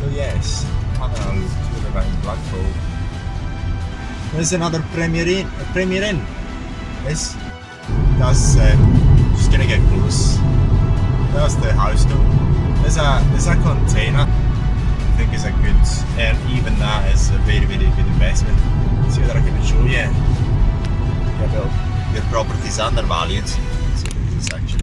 So yes, having a tour around Blackpool. There's another Premier Inn. Yes, that's just gonna get close. That's the house though. There's a container. I think is a good, and even that is a very good investment. See whether I can show you. Yeah, well, your properties are undervalued. So this section.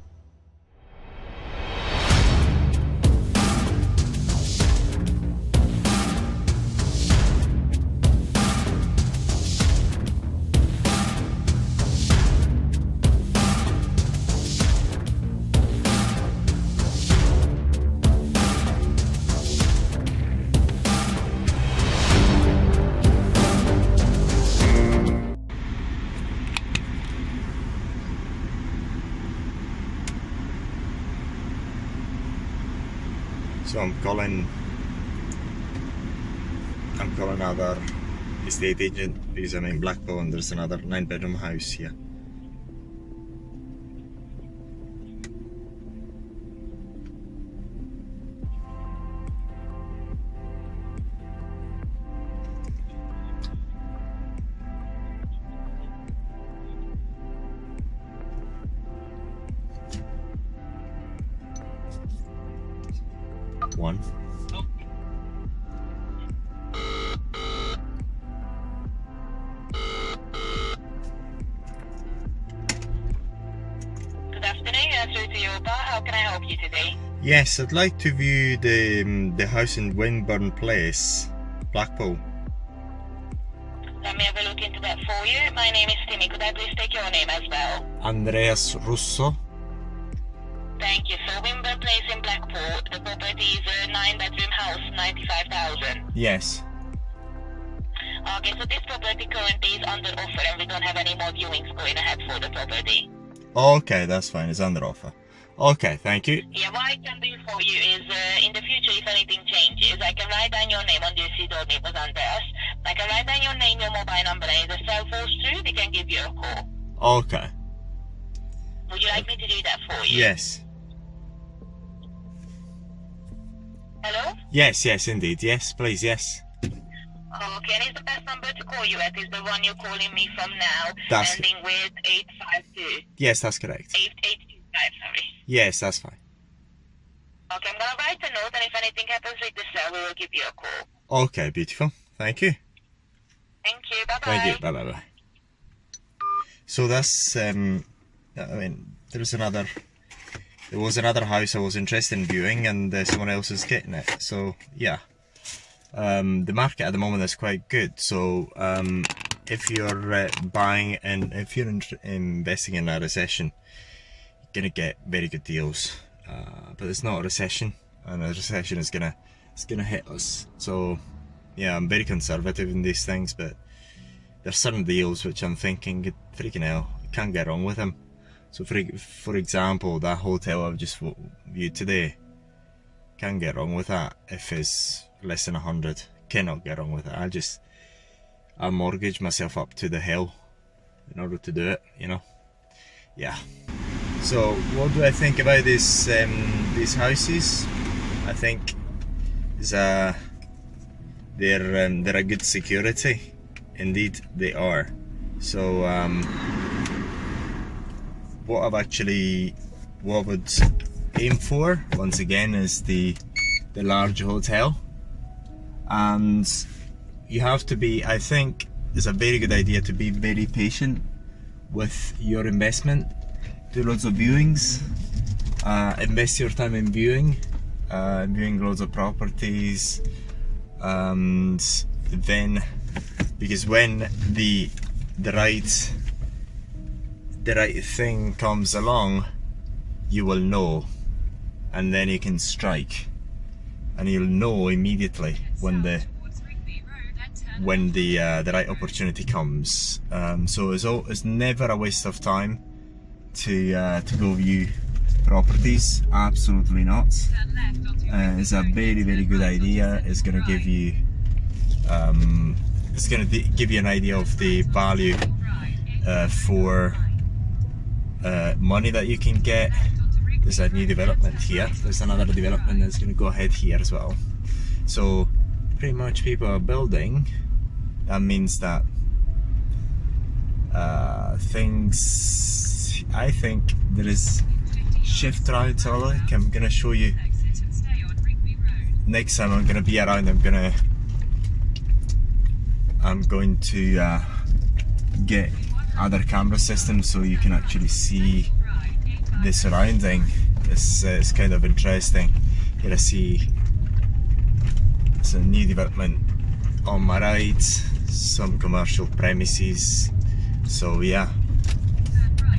So I'm calling another estate agent because I'm in Blackpool and there's another 9-bedroom house here. One. Good afternoon, you're through to Yoba. How can I help you today? Yes, I'd like to view the house in Winburn Place, Blackpool. Let me have a look into that for you. My name is Timmy. Could I please take your name as well? Andreas Russo. Thank you. So Winburn Place in Blackpool, the property is a 9-bedroom house, 95,000. Yes. Okay, so this property currently is under offer and we don't have any more viewings going ahead for the property. Okay, that's fine. It's under offer. Okay, thank you. Yeah, what I can do for you is, in the future, if anything changes, I can write down your name on this sheet, it was Andreas. I can write down your name, your mobile number, and if the cell falls through, we can give you a call. Okay. Would you like me to do that for you? Yes. Hello? Yes, indeed. Yes, please, yes. Okay, and is the best number to call you at is the one you're calling me from now, That's ending with 852. Yes, that's correct. 8825, sorry. Yes, that's fine. Okay, I'm gonna write a note, and if anything happens with the cell, we will give you a call. Okay, beautiful. Thank you. Thank you, bye-bye. Thank you. Bye. So that's, I mean, there was another house I was interested in viewing, and someone else is getting it. So yeah, the market at the moment is quite good. So if you're buying and if you're investing in a recession, you're gonna get very good deals. But it's not a recession, and a recession is gonna hit us. So yeah, I'm very conservative in these things, but there's certain deals which I'm thinking, freaking hell, you can't get wrong with them. So for example, that hotel I've just viewed today, can't get wrong with that if it's less than 100. Cannot get wrong with it. I'll mortgage myself up to the hill in order to do it, you know. Yeah. So what do I think about these houses? I think they're a good security. Indeed, they are. So what I would aim for once again is the large hotel, and you have to be, I think it's a very good idea to be very patient with your investment. Do loads of viewings, invest your time in viewing loads of properties, and then, because when the right thing comes along, you will know, and then you can strike, and you'll know immediately when the right opportunity comes. So it's never a waste of time to go view properties. Absolutely not. It's a very, very good idea. It's going to give you an idea of the value for money that you can get. There's a new development here. There's another development that's going to go ahead here as well. So pretty much people are building. That means that things, I think there is shift around. So like, I'm gonna show you next time I'm gonna be around. I'm going to get other camera systems so you can actually see the surrounding. It's kind of interesting. Here I see it's a new development on my right, some commercial premises. So yeah,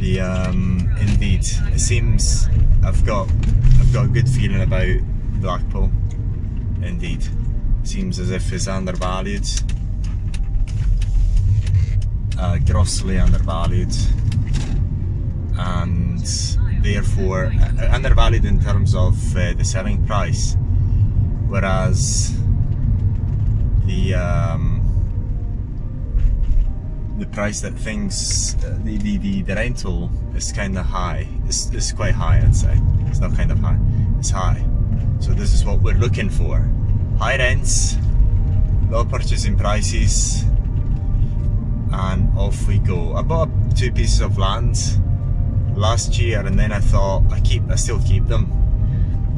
the indeed, it seems I've got a good feeling about Blackpool. Indeed, seems as if it's undervalued, grossly undervalued, and therefore undervalued in terms of the selling price, whereas the price that things, the rental is kind of high. It's quite high, I'd say. It's not kind of high, it's high. So this is what we're looking for: high rents, low purchasing prices, and off we go. I bought 2 pieces of land last year, and then I thought I still keep them.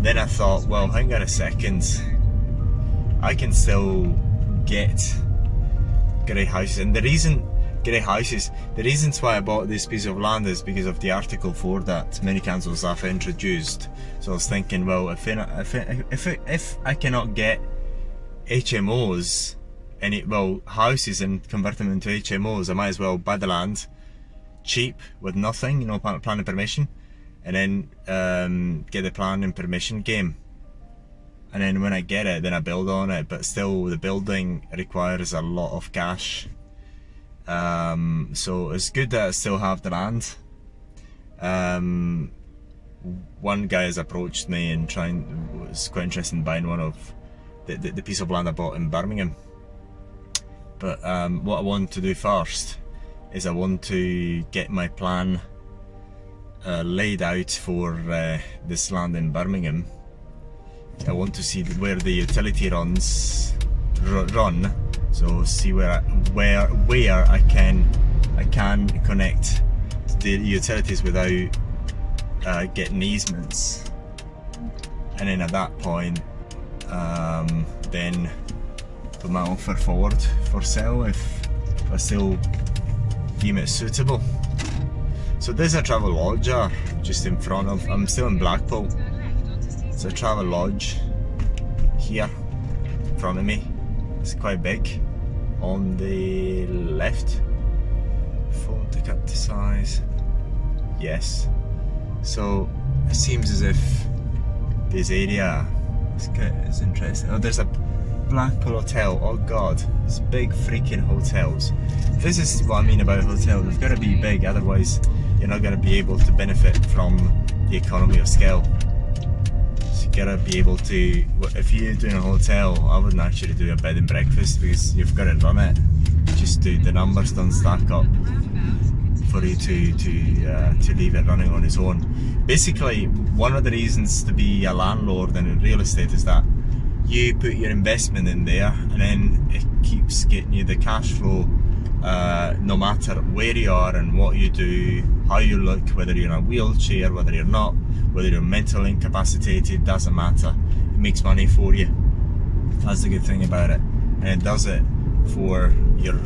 Then I thought, well, hang on a second, I can still get great houses. And the reason the reasons why I bought this piece of land is because of the Article 4 that many councils have introduced. So I was thinking, well, if I cannot get HMOs, houses, and convert them into HMOs, I might as well buy the land cheap with nothing, planning permission, and then get the planning permission game. And then when I get it, then I build on it. But still, the building requires a lot of cash. So it's good that I still have the land. One guy has approached me and was quite interested in buying one of the piece of land I bought in Birmingham. But what I want to do first is I want to get my plan laid out for this land in Birmingham. I want to see where the utility runs run, so see where I can connect the utilities without getting easements, and then at that point then put my offer forward for sale if I still deem it suitable. So there's a travel lodge just in front of, I'm still in Blackpool. It's a travel lodge here in front of me. It's quite big. On the left, phone to cut to size. Yes. So it seems as if this area is interesting. Oh, there's a Blackpool hotel. Oh god, it's big freaking hotels. This is what I mean about a hotel. They've got to be big, otherwise you're not going to be able to benefit from the economy of scale. So you gotta be able to, if you're doing a hotel, I wouldn't actually do a bed and breakfast because you've got to run it. Just the numbers don't stack up for you to leave it running on its own. Basically, one of the reasons to be a landlord in real estate is that you put your investment in there and then it keeps getting you the cash flow no matter where you are and what you do, how you look, whether you're in a wheelchair, whether you're not, whether you're mentally incapacitated, doesn't matter. It makes money for you. That's the good thing about it. And it does it for your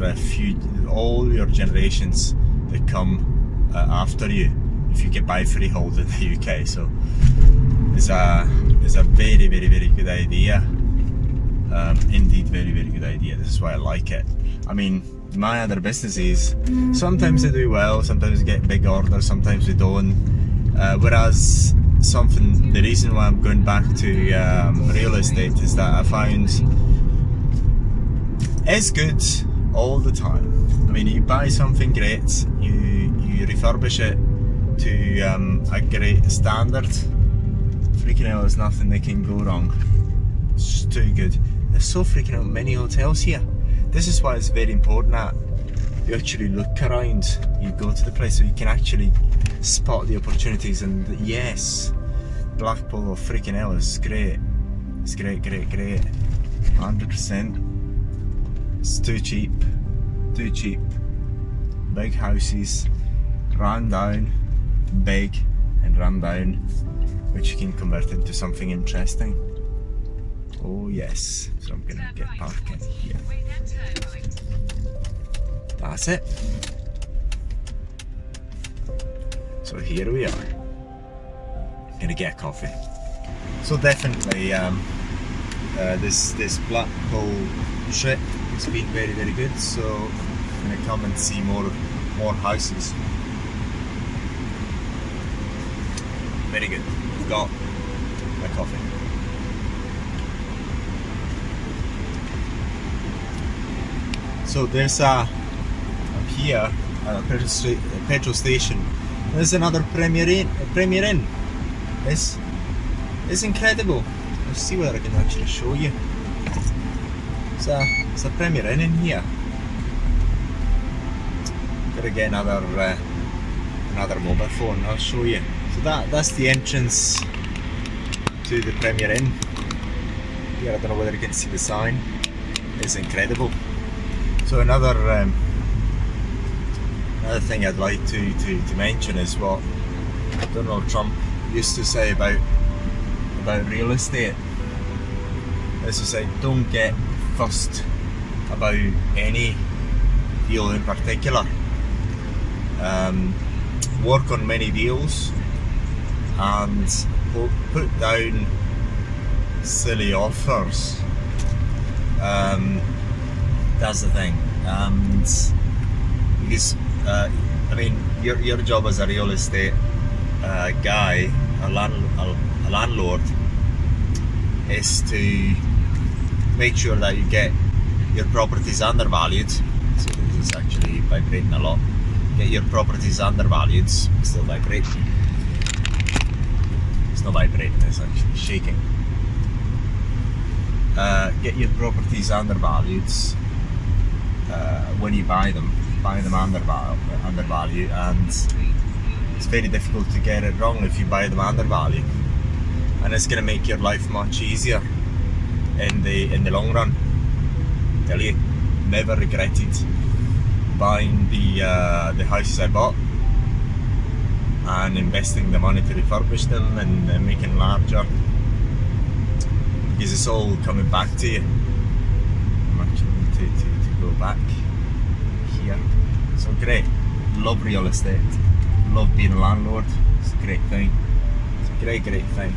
all your generations that come after you if you get by freehold in the UK. So it's a very, very, very good idea. Indeed, very, very good idea. This is why I like it. I mean, my other businesses, sometimes they do well, sometimes they get big orders, sometimes they don't. Whereas the reason why I'm going back to real estate is that I found it's good all the time. I mean, you buy something great, you refurbish it to a great standard. Freaking hell, there's nothing that can go wrong. It's just too good. There's so freaking out many hotels here. This is why it's very important that you actually look around. You go to the place so you can actually spot the opportunities. And yes, Blackpool, oh freaking hell, is great. It's great, great, great. 100%. It's too cheap. Too cheap. Big houses, run down, big and run down, which you can convert into something interesting. Oh yes, so I'm gonna get parking here. That's it. So here we are. Gonna get a coffee. So definitely this Blackpool trip has been very, very good. So I'm gonna come and see more houses. Very good. We've got a coffee. So there's up here a petrol station. There's another Premier Inn. It's incredible. Let's see whether I can actually show you. It's a Premier Inn in here. Gotta get another mobile phone. I'll show you. So that's the entrance to the Premier Inn. Here, I don't know whether you can see the sign. It's incredible. So another thing I'd like to mention is what Donald Trump used to say about real estate. As to say, don't get fussed about any deal in particular. Work on many deals and put down silly offers. That's the thing. And because I mean, your job as a real estate guy, a landlord, is to make sure that you get your properties undervalued. So this is actually vibrating a lot. Get your properties undervalued. Still vibrating. It's not vibrating, it's actually shaking. Get your properties undervalued when you buy them undervalued, and it's very difficult to get it wrong if you buy them undervalued, and it's going to make your life much easier in the long run. I tell you, never regretted buying the houses I bought and investing the money to refurbish them and make them larger, because it's all coming back to you. I'm actually going to go back here. So great, love real estate, love being a landlord. It's a great thing. It's a great thing.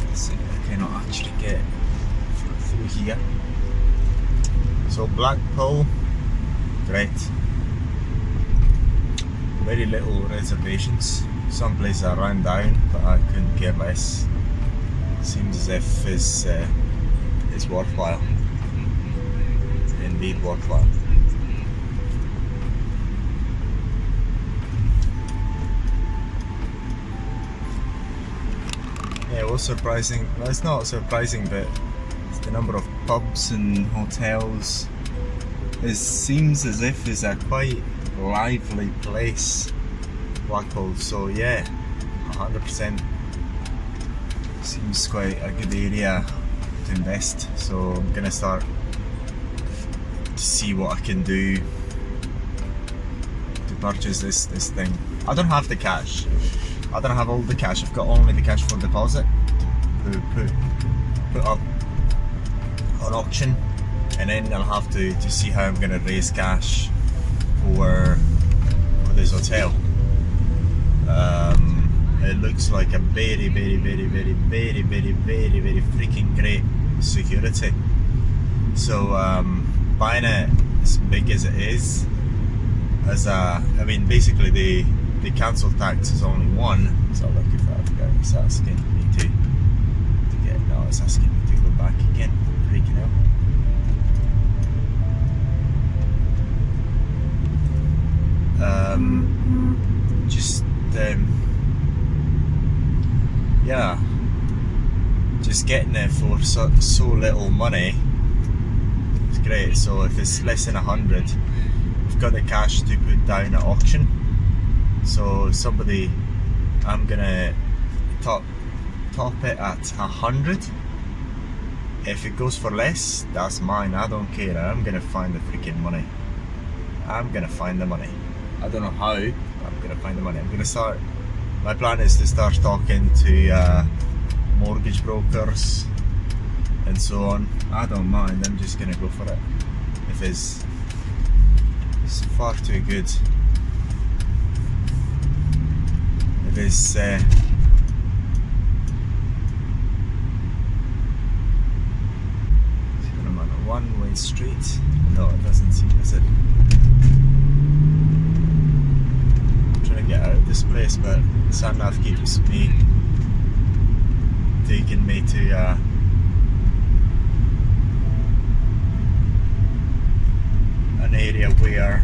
Let's see if I cannot actually get through here. So Blackpool, great. Very little reservations. Some places are run down, but I couldn't care less. Seems as if it's worthwhile. Indeed worthwhile. Yeah, it was surprising. Well, it's not surprising, but it's the number of pubs and hotels. It seems as if it's a quite lively place, Blackpool. So yeah, 100%. Seems quite a good area to invest. So I'm gonna start to see what I can do to purchase this thing. I don't have the cash. I don't have all the cash. I've got only the cash for deposit to put up on auction, and then I'll have to see how I'm gonna raise cash for this hotel. It looks like a very freaking great security. So buying it as big as it is, I mean, basically the council tax is only one. So look, if that guy is asking me to get, no, it's asking me to go back again. Freaking out. Yeah, just getting it for so little money. It's great. So if it's less than 100, we've got the cash to put down at auction. So somebody, I'm gonna top it at 100. if it goes for less, that's mine. I don't care. I'm gonna find the freaking money. I'm gonna find the money. I don't know how, but I'm gonna find the money. I'm gonna start. My plan is to start talking to mortgage brokers and so on. I don't mind. I'm just gonna go for it. If it's far too good. If it's I'm on a one-way street. No, it doesn't seem, is it? I'm trying to get out of this place, but the sat-nav keeps me taking me to an area where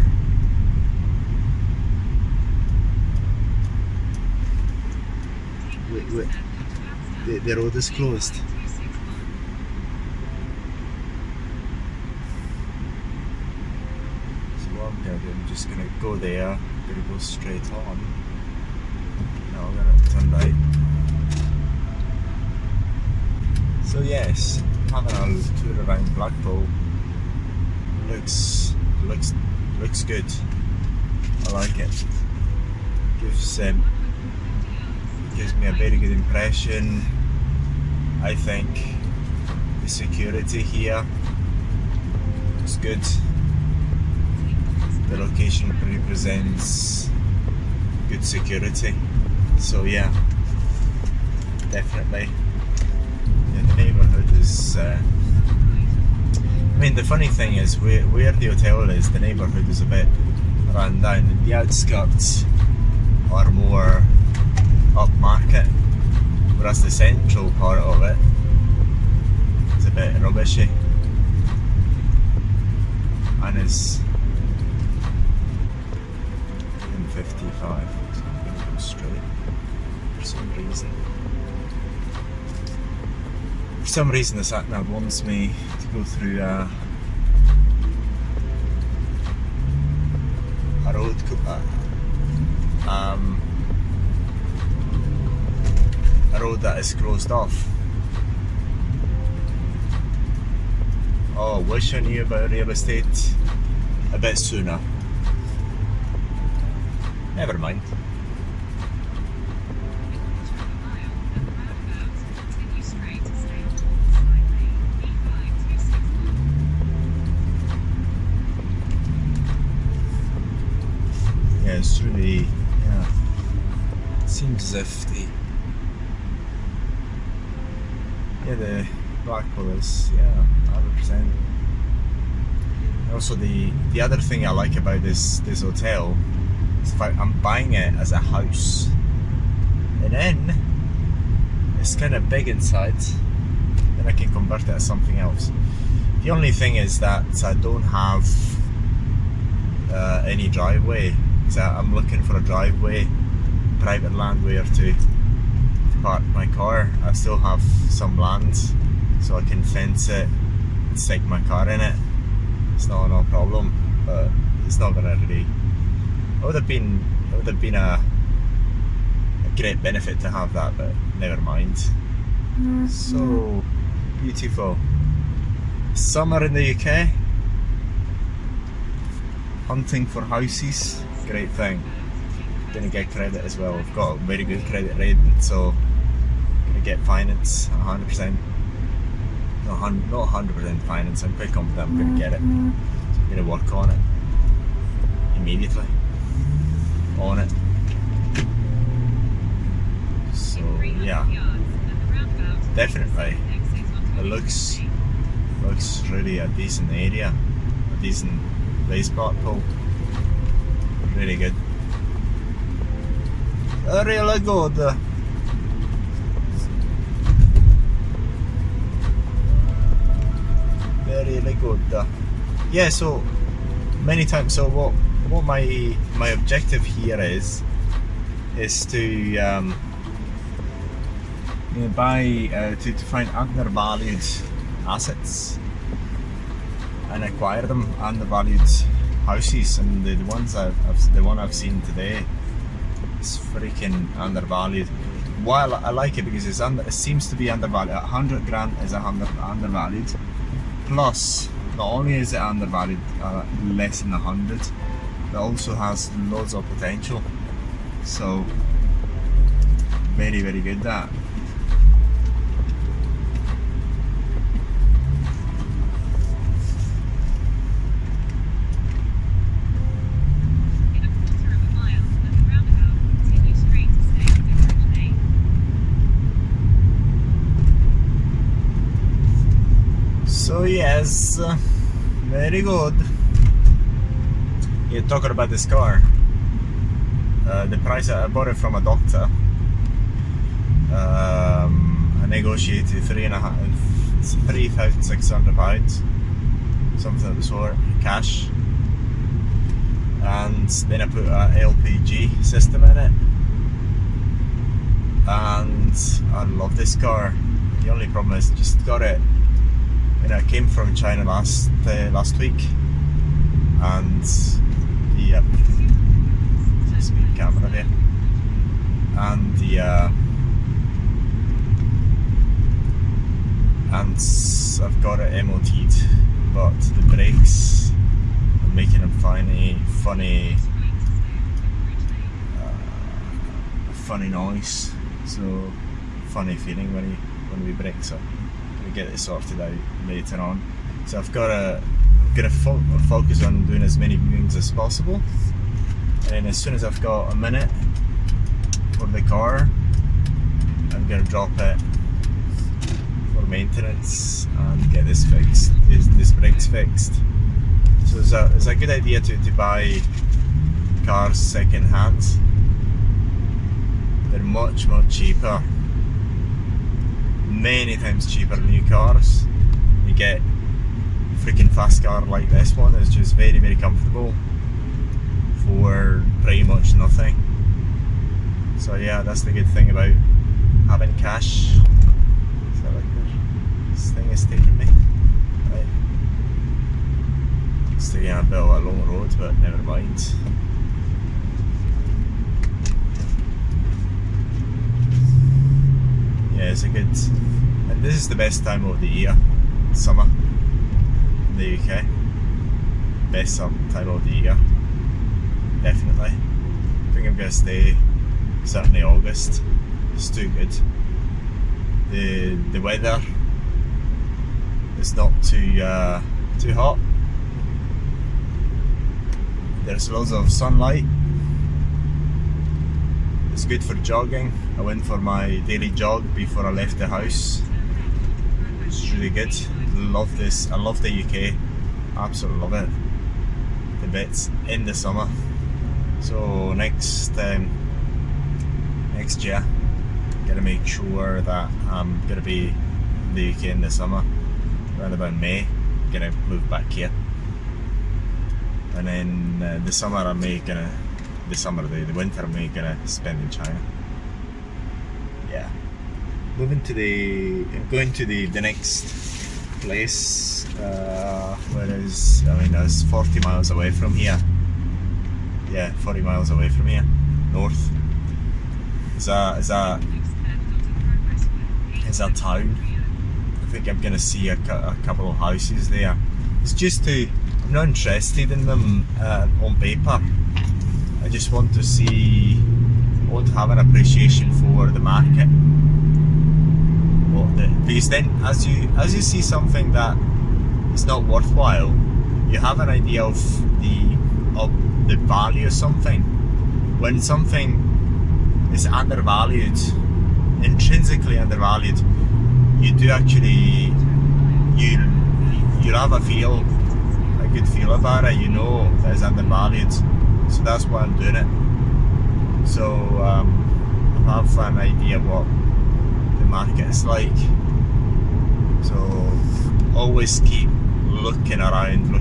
the road is closed. I'm just gonna go there, I'm gonna go straight on. Now I'm gonna turn right. So yes, having a tour around Blackpool looks good. I like it. Gives me a very good impression. I think the security here is good. The location represents good security, so yeah, definitely. Yeah, the neighbourhood is I mean, the funny thing is where the hotel is, the neighbourhood is a bit run down, and the outskirts are more upmarket, whereas the central part of it is a bit rubbishy and is 55, so I'm going to go straight for some reason. For some reason the sat-nav wants me to go through a road, a road that is closed off. Oh, wish I knew about real estate a bit sooner. Never mind. Yeah, it's really, yeah, it seems as if the Blackpool is, 100%. Also the other thing I like about this hotel, if I'm buying it as a house, and then it's kind of big inside, then I can convert it as something else. The only thing is that I don't have any driveway, so I'm looking for a driveway, private land where to park my car. I still have some land, so I can fence it and stick my car in it. It's not no problem, but it's not gonna really. It would have been a great benefit to have that, but never mind. So beautiful. Summer in the UK. Hunting for houses, great thing. Gonna get credit as well. I've got a very good credit rating, so gonna get finance 100%. Not 100% finance. I'm quite confident I'm gonna get it. So I'm gonna work on it immediately. On it. So yeah, definitely. It looks really a decent area, a decent place, Blackpool. Really good. Really good. Really good. Yeah. So many times. So what my objective here is to buy to find undervalued assets and acquire them, undervalued houses, and the one I've seen today is freaking undervalued. why I like it, because it seems to be undervalued. 100 grand is undervalued. Plus, not only is it undervalued, less than 100, it also has loads of potential. So very, very good that. So yes, very good. You're talking about this car. The price, I bought it from a doctor. I negotiated £3,600, something of the sort, cash. And then I put a LPG system in it. And I love this car. The only problem is just got it. I came from China last week, and the speed camera there, and and I've got it MOT'd, but the brakes are making them funny noise, so funny feeling when we brake. So we get it sorted out later on. So I'm gonna focus on doing as many viewings as possible, and as soon as I've got a minute for the car, I'm gonna drop it for maintenance and get this fixed, this brakes fixed. So it's a good idea to buy cars second hand. They're much cheaper, many times cheaper than new cars. You get a freaking fast car like this one, it's just very, very comfortable for pretty much nothing. So yeah, that's the good thing about having cash. So like this thing is taking me. Right. It's taking a bit of a long road, but never mind. Yeah, it's a good, and this is the best time of the year, summer in the UK. Best time of the year, definitely. I think I'm going to stay certainly August. It's too good. The weather is not too hot. There's loads of sunlight. It's good for jogging. I went for my daily jog before I left the house. It's really good. Love this. I love the UK. Absolutely love it. The bits in the summer. So next year, gotta make sure that I'm gonna be in the UK in the summer. Around about May, gonna move back here. And then the summer I may gonna. The winter I'm gonna spend in China. Yeah. I'm going to the next place, whereas, I mean, that's 40 miles away from here. Yeah, 40 miles away from here, north. Is that town? I think I'm gonna see a couple of houses there. It's just I'm not interested in them on paper. I just want to have an appreciation for the market. Because then, as you see something that is not worthwhile, you have an idea of the value of something. When something is undervalued, intrinsically undervalued, you do actually you have a good feel about it. You know that it's undervalued. So that's why I'm doing it. So I have an idea what the market is like. So always keep looking around,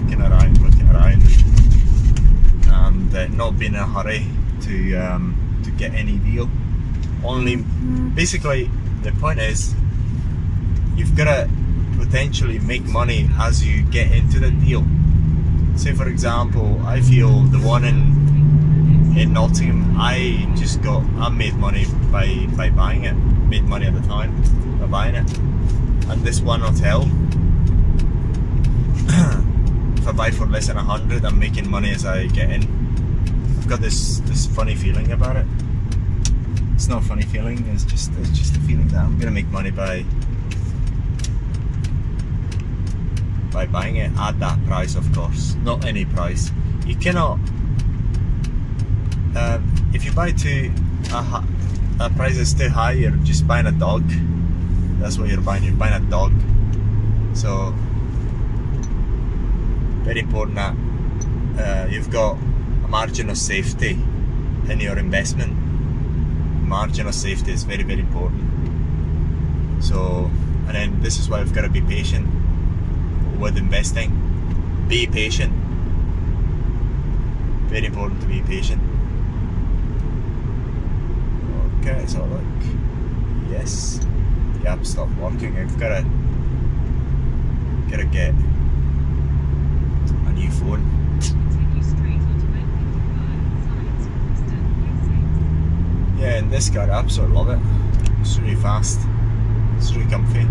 and not be in a hurry to get any deal. Only basically the point is you've got to potentially make money as you get into the deal. Say for example, I feel the one in in Nottingham, I made money by buying it. Made money at the time by buying it. And this one hotel, if I buy for less than 100, I'm making money as I get in. I've got this funny feeling about it. It's not a funny feeling, it's just a feeling that I'm gonna make money by buying it at that price, of course. Not any price. You cannot, if you buy a price is too high, you're just buying a dog. That's what you're buying a dog. So very important that you've got a margin of safety in your investment. Margin of safety is very, very important. So, and then this is why we've got to be patient with investing. Be patient. Very important to be patient. Okay, so look. Yes. The app stopped working. I've got to get a new phone. Yeah, and this car, I absolutely love it. It's really fast. It's really comfy.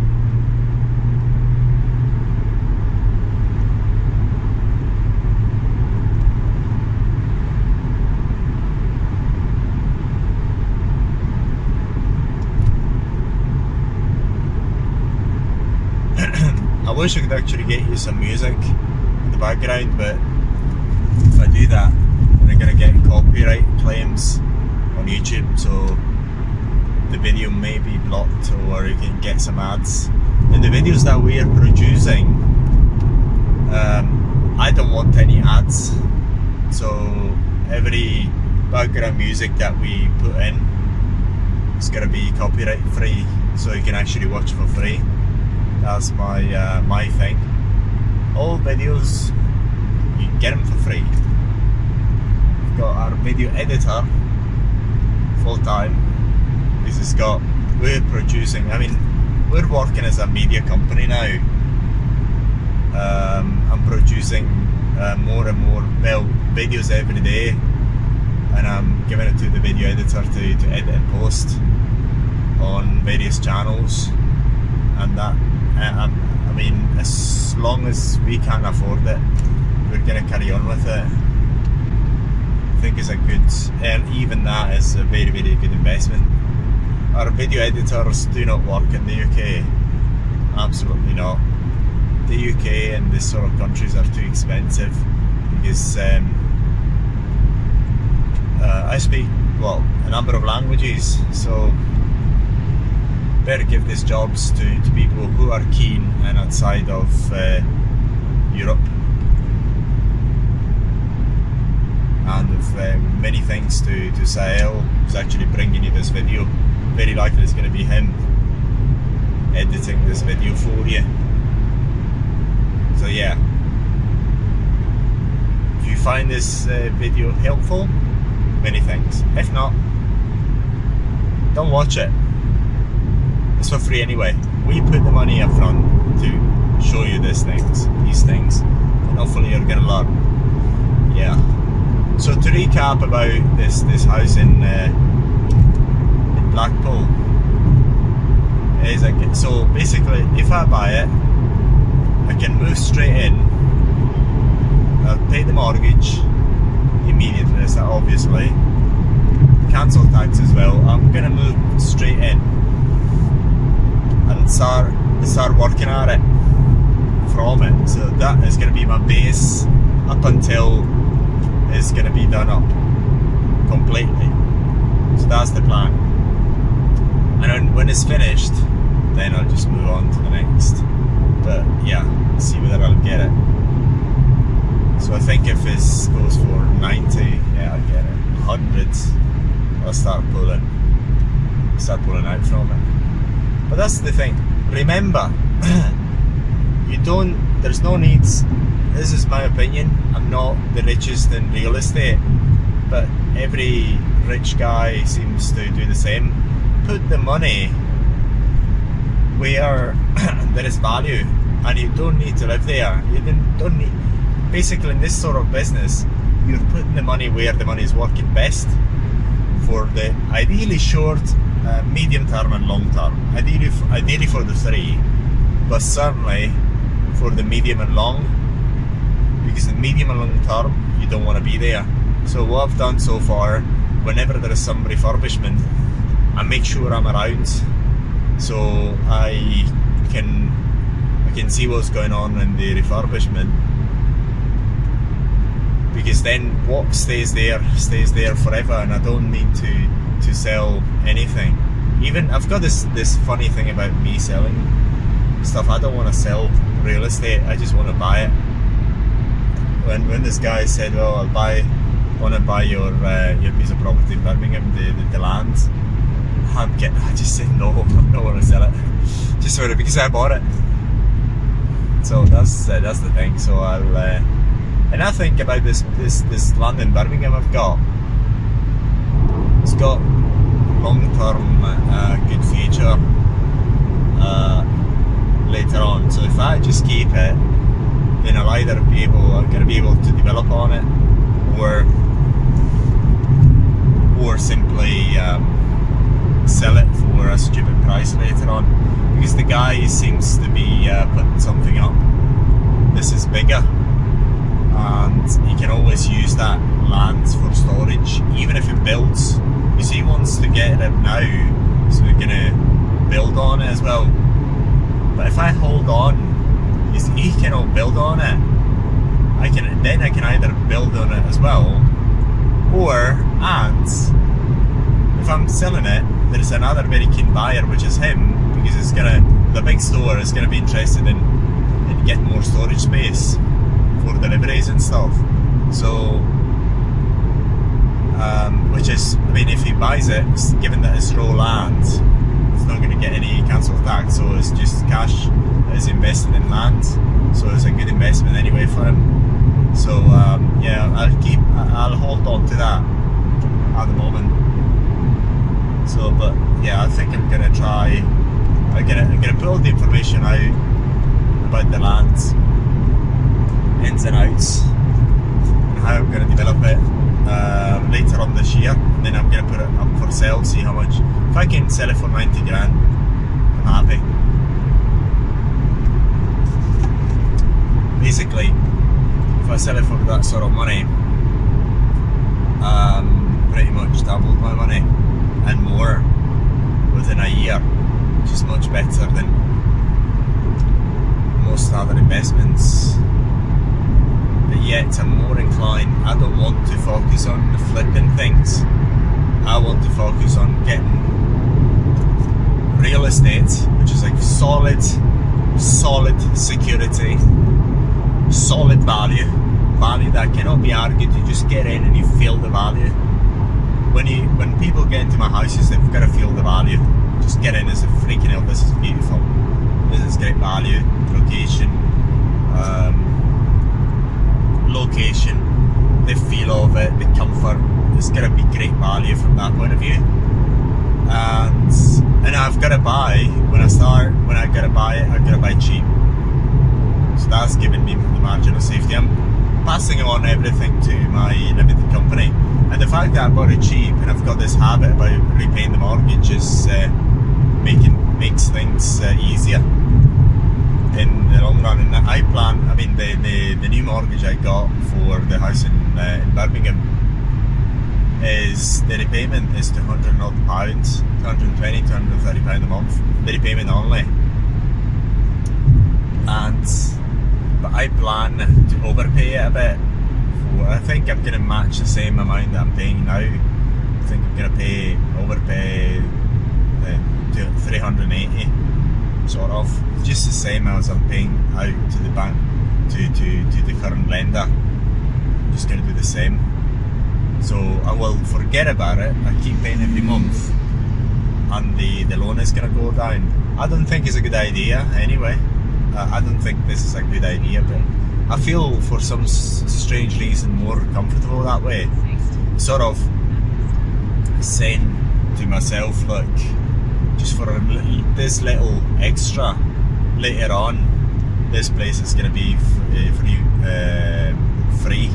I wish I could actually get you some music in the background, but if I do that, then I'm going to get copyright claims on YouTube, so the video may be blocked or you can get some ads. In the videos that we are producing, I don't want any ads, so every background music that we put in is going to be copyright free, so you can actually watch for free. That's my thing. All videos, you can get them for free. We've got our video editor full time. This has got, we're producing, I mean, we're working as a media company now. I'm producing more and more, well, videos every day, and I'm giving it to the video editor to edit and post on various channels, and that, I mean, as long as we can't afford it, we're going to carry on with it. I think it's a good, and even that is a very, very good investment. Our video editors do not work in the UK, absolutely not. The UK and this sort of countries are too expensive, because I speak, well, a number of languages, so better give these jobs to people who are keen and outside of Europe. And with many thanks to Sahel, who's actually bringing you this video. Very likely it's going to be him editing this video for you. So yeah, if you find this video helpful, many thanks. If not, don't watch it. It's for free anyway. We put the money up front to show you these things, and hopefully you're going to learn. Yeah. So to recap about this house in Blackpool, is like, so basically if I buy it, I can move straight in. I'll pay the mortgage immediately, so obviously cancel tax as well. I'm gonna move straight in and start working at it from it. So that is gonna be my base up until it's gonna be done up completely. So that's the plan. And then when it's finished, then I'll just move on to the next. But yeah, see whether I'll get it. So I think if this goes for 90, yeah, I'll get it. 100, I'll start pulling out from it. But that's the thing. Remember, there's no needs. This is my opinion. I'm not the richest in real estate, but every rich guy seems to do the same. Put the money where there is value, and you don't need to live there. You don't need, basically in this sort of business, you're putting the money where the money is working best for the ideally short, medium term and long term. Ideally for the three, but certainly for the medium and long, because the medium and long term you don't want to be there. So what I've done so far, whenever there is some refurbishment, I make sure I'm around, so I can see what's going on in the refurbishment, because then what stays there forever, and I don't need to sell anything. Even I've got this funny thing about me selling stuff. I don't want to sell real estate, I just want to buy it. When this guy said, "Oh, I want to buy your piece of property in Birmingham, the land," I just said no, I don't want to sell it, just sort of because I bought it. So that's the thing. So I'll and I think about this land in Birmingham I've got. It's got long-term good future later on. So if I just keep it, then I'm gonna be able to develop on it, or simply sell it for a stupid price later on, because the guy seems to be putting something up. This is bigger, and he can always use that land for storage, even if it builds, because he wants to get it now, so we're gonna build on it as well. But if I hold on, he cannot build on it. I can either build on it as well, and if I'm selling it, there's another very keen buyer, which is him, because the big store is gonna be interested in getting more storage space for deliveries and stuff. So, which is, I mean, if he buys it, given that it's raw land, it's not going to get any council tax, so it's just cash that is invested in land. So it's a good investment anyway for him. So yeah, I'll hold on to that at the moment. So, but yeah, I think I'm gonna try. I'm gonna put all the information out about the land, ins and outs, and how I'm gonna develop it later on this year. And then I'm gonna put it up for sale, see how much. If I can sell it for 90 grand, I'm happy. Basically, if I sell it for that sort of money, pretty much doubled my money and more within a year, which is much better than most other investments. But yet I'm more inclined, I don't want to focus on the flipping things. I want to focus on getting real estate, which is like solid security, solid value that cannot be argued. You just get in and you feel the value. When people get into my houses, they've got to feel the value. Just get in as a freaking hell, this is beautiful, this is great value, location, the feel of it, the comfort. It's got to be great value from that point of view. And I've got to buy, when I got to buy it, I've got to buy cheap. So that's giving me the margin of safety. I'm passing on everything to my limited company, and the fact that I bought it cheap and I've got this habit about repaying the mortgage is makes things easier in the long run. And I plan, I mean, the new mortgage I got for the house in Birmingham, is the repayment is £200 odd, £220, £230 a month, the repayment only. But I plan to overpay it a bit. I think I'm going to match the same amount that I'm paying now. I think I'm going to overpay to 380, sort of, just the same as I'm paying out to the bank, to the current lender. I'm just going to do the same. So I will forget about it. I keep paying every month, and the loan is going to go down. I don't think it's a good idea anyway. I don't think this is a good idea, but I feel for some strange reason more comfortable that way. Sort of saying to myself, look, just for this little extra, later on, this place is going to be free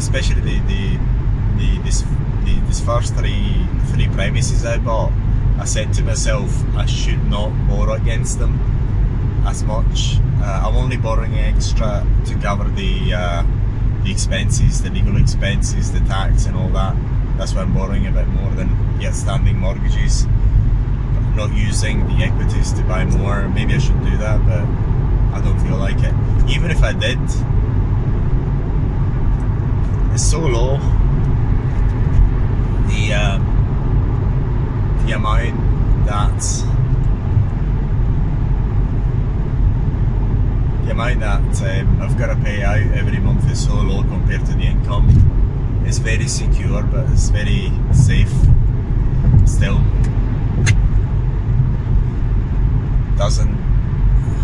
especially these first three premises I bought, I said to myself I should not borrow against them as much. I'm only borrowing extra to cover the expenses, the legal expenses, the tax and all that. That's why I'm borrowing a bit more than the outstanding mortgages. I'm not using the equities to buy more. Maybe I should do that, but I don't feel like it. Even if I did, it's so low. The amount that I've got to pay out every month is so low compared to the income. It's very secure, but it's very safe still.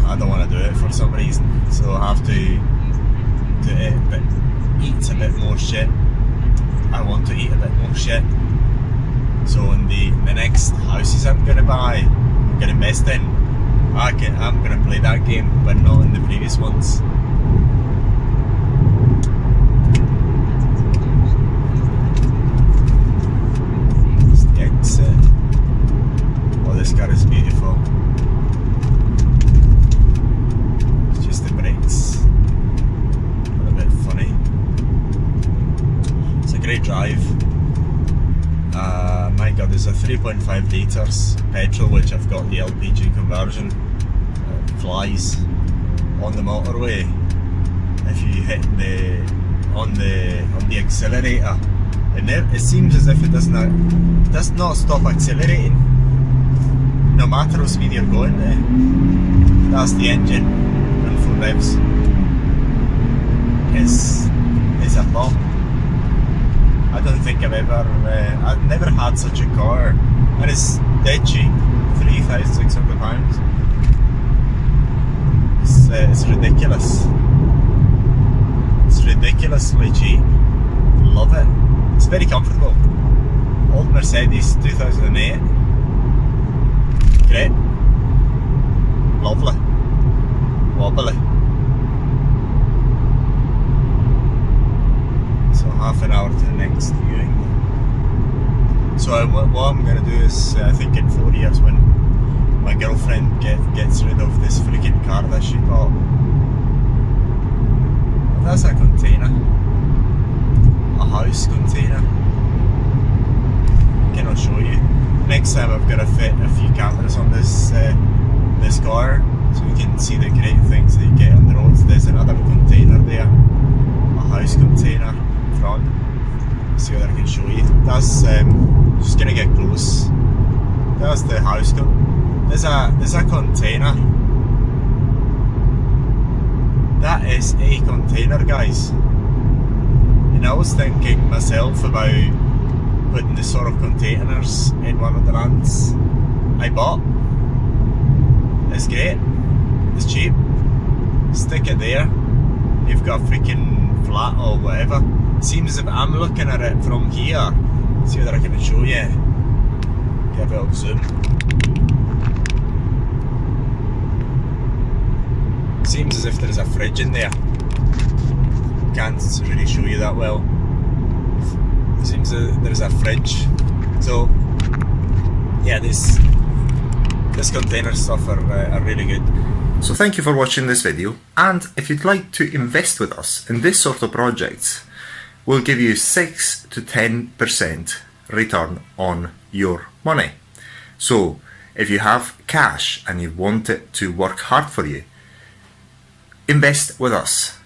I don't want to do it for some reason, so I have to do it, but eat a bit more shit. I want to eat a bit more shit. So in the next houses I'm going to buy, I'm going to invest in, I'm going to play that game, but not in the previous ones. It's the exit. Oh, this car is beautiful. It's just the brakes are a bit funny. It's a great drive. My god, there's a 3.5 litres petrol, which I've got the LPG conversion. Flies on the motorway. If you hit on the accelerator, it seems as if it does not stop accelerating, no matter how speed you're going. That's the engine going full revs. It's a bomb. I don't think I've never had such a car, and it's dead cheap, £3,600. It's ridiculous. It's ridiculously cheap. Love it. It's very comfortable. Old Mercedes 2008. Great. Lovely. Wobbly. So half an hour to the next viewing. So what I'm going to do is, I think in 4 years, when my girlfriend gets rid of this freaking car that she bought. Well, that's a container. A house container. Cannot show you. Next time I've got to fit a few cameras on this car, so you can see the great things that you get on the roads. There's another container there. A house container front. See whether I can show you. That's just gonna get close. That's the house There's a container. That is a container, guys. And I was thinking myself about putting the sort of containers in one of the lands I bought. It's great. It's cheap. Stick it there. You've got a freaking flat or whatever. Seems as if I'm looking at it from here. See whether I can show you. Get a bit of zoom. Seems as if there's a fridge in there. Can't really show you that well. Seems there's a fridge. So yeah, this container stuff are really good. So thank you for watching this video, and if you'd like to invest with us in this sort of projects, we'll give you 6 to 10% return on your money. So if you have cash and you want it to work hard for you, invest with us.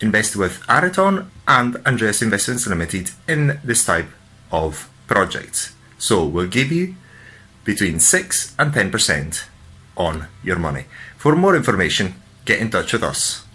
Invest with Areton and Andreas Investments Limited in this type of projects. So we'll give you between 6 and 10% on your money. For more information, get in touch with us.